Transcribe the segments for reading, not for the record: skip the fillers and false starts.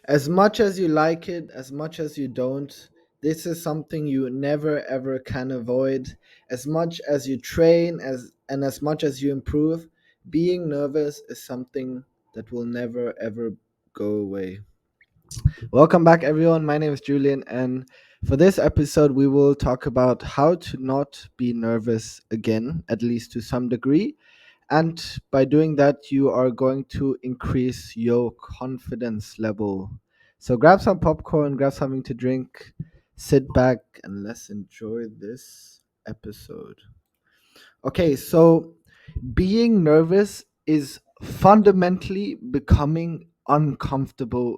As much as you like it, as much as you don't, this is something you never ever can avoid. As much as you train as much as you improve, being nervous is something that will never ever go away. Welcome back, everyone. My name is Julian, and for this episode, we will talk about how to not be nervous again, at least to some degree. And by doing that, you are going to increase your confidence level. So grab some popcorn, grab something to drink, sit back, and let's enjoy this episode. Okay, so being nervous is fundamentally becoming uncomfortable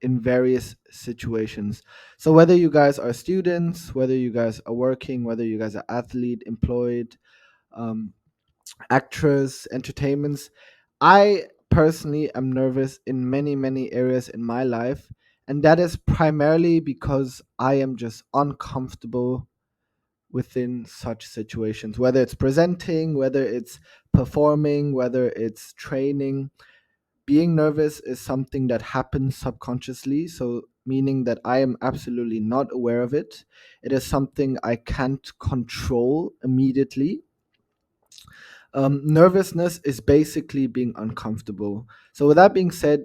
in various situations. So whether you guys are students, whether you guys are working, whether you guys are athlete, employed, um, actors, entertainments, I personally am nervous in many areas in my life, and that is primarily because I am just uncomfortable within such situations, whether it's presenting, whether it's performing, whether it's training. Being nervous is something that happens subconsciously, so meaning that I am absolutely not aware of it. It is something I can't control immediately. Nervousness is basically being uncomfortable. So, with that being said,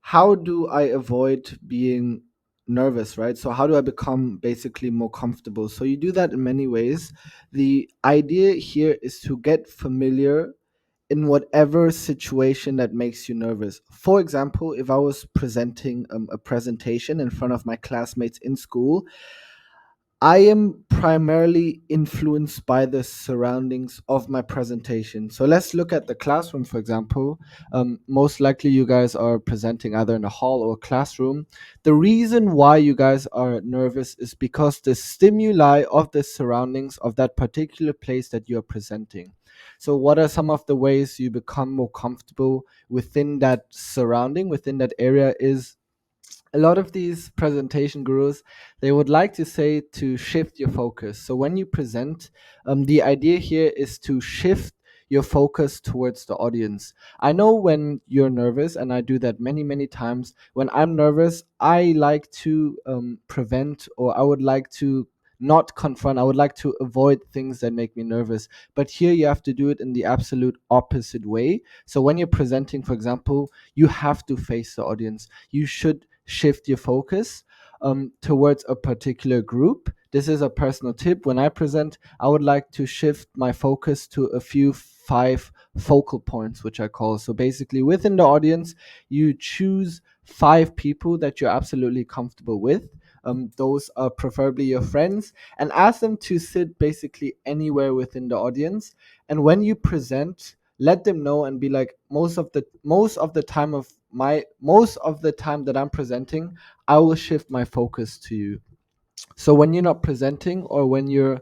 how do I avoid being nervous, right? So, how do I become basically more comfortable? So, you do that in many ways. The idea here is to get familiar in whatever situation that makes you nervous. For example, if I was presenting a presentation in front of my classmates in school, I am primarily influenced by the surroundings of my presentation. So let's look at the classroom, for example. Most likely, you guys are presenting either in a hall or a classroom. The reason why you guys are nervous is because the stimuli of the surroundings of that particular place that you're presenting. So, what are some of the ways you become more comfortable within that surrounding, within that area? Is a lot of these presentation gurus, they would like to say to shift your focus. So when you present, the idea here is to shift your focus towards the audience. I know when you're nervous, and I do that many times. When I'm nervous, I like to prevent, or I would like to not confront, I would like to avoid things that make me nervous. But here you have to do it in the absolute opposite way. So when you're presenting, for example, you have to face the audience. You should shift your focus towards a particular group. This is a personal tip. When I present, I would like to shift my focus to a few five focal points, which I call. So basically, within the audience, you choose five people that you're absolutely comfortable with. Those are preferably your friends, and ask them to sit basically anywhere within the audience. And when you present, let them know and be like, most of the time that I'm presenting, I will shift my focus to you. So when you're not presenting, or when you're,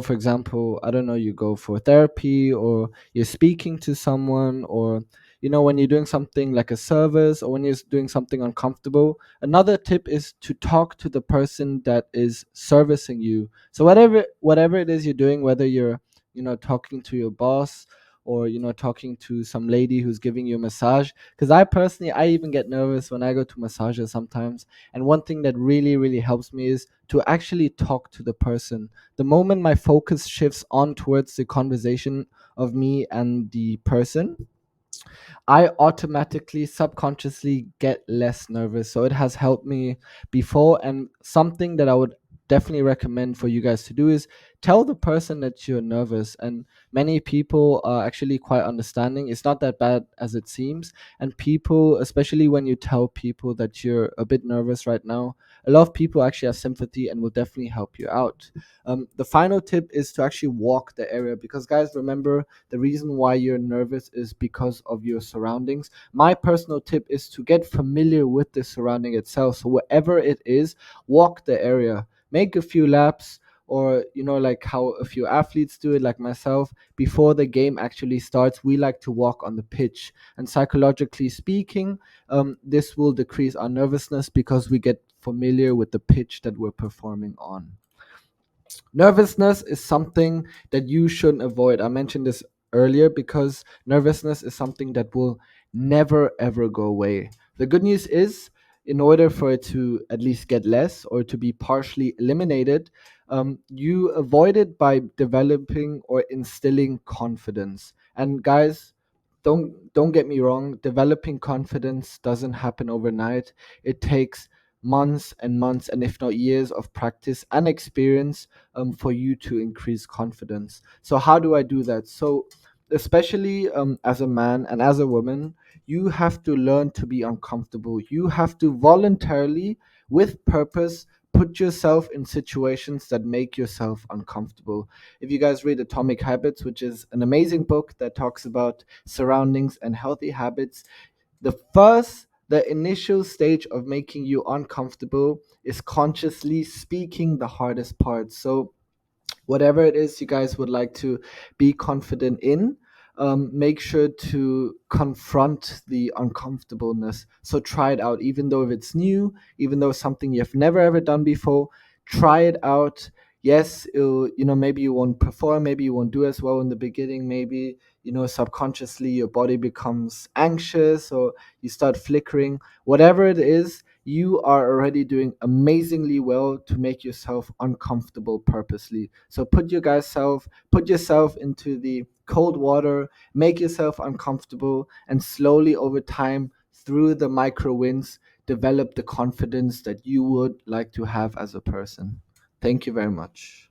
for example, I don't know, you go for therapy, or you're speaking to someone, or when you're doing something like a service, or when you're doing something uncomfortable, another tip is to talk to the person that is servicing you. So whatever it is you're doing, whether you're talking to your boss, or talking to some lady who's giving you a massage, because I even get nervous when I go to massages sometimes. And one thing that really helps me is to actually talk to the person. The moment my focus shifts on towards the conversation of me and the person, I automatically, subconsciously get less nervous. So it has helped me before. And something that I would definitely recommend for you guys to do is tell the person that you're nervous. And many people are actually quite understanding. It's not that bad as it seems. And people, especially when you tell people that you're a bit nervous right now, a lot of people actually have sympathy and will definitely help you out. The final tip is to actually walk the area, because, guys, remember, the reason why you're nervous is because of your surroundings. My personal tip is to get familiar with the surrounding itself. So wherever it is, walk the area, make a few laps, or like how a few athletes do it, like myself. Before the game actually starts, we like to walk on the pitch, and psychologically speaking, this will decrease our nervousness because we get familiar with the pitch that we're performing on. Nervousness is something that you shouldn't avoid. I mentioned this earlier, because nervousness is something that will never ever go away. The good news is, in order for it to at least get less or to be partially eliminated, you avoid it by developing or instilling confidence. And guys, don't get me wrong, developing confidence doesn't happen overnight. It takes months and months, and if not years, of practice and experience for you to increase confidence. So how do I do that? So especially as a man and as a woman, you have to learn to be uncomfortable. You have to voluntarily, with purpose, put yourself in situations that make yourself uncomfortable. If you guys read Atomic Habits, which is an amazing book that talks about surroundings and healthy habits, the initial stage of making you uncomfortable is consciously speaking the hardest part. So whatever it is you guys would like to be confident in, make sure to confront the uncomfortableness. So try it out, even though if it's new, even though something you've never ever done before, try it out. Yes, maybe you won't perform, maybe you won't do as well in the beginning, maybe subconsciously your body becomes anxious or you start flickering. Whatever it is, you are already doing amazingly well to make yourself uncomfortable purposely. So put yourself into the cold water, make yourself uncomfortable, and slowly over time, through the micro wins, develop the confidence that you would like to have as a person. Thank you very much.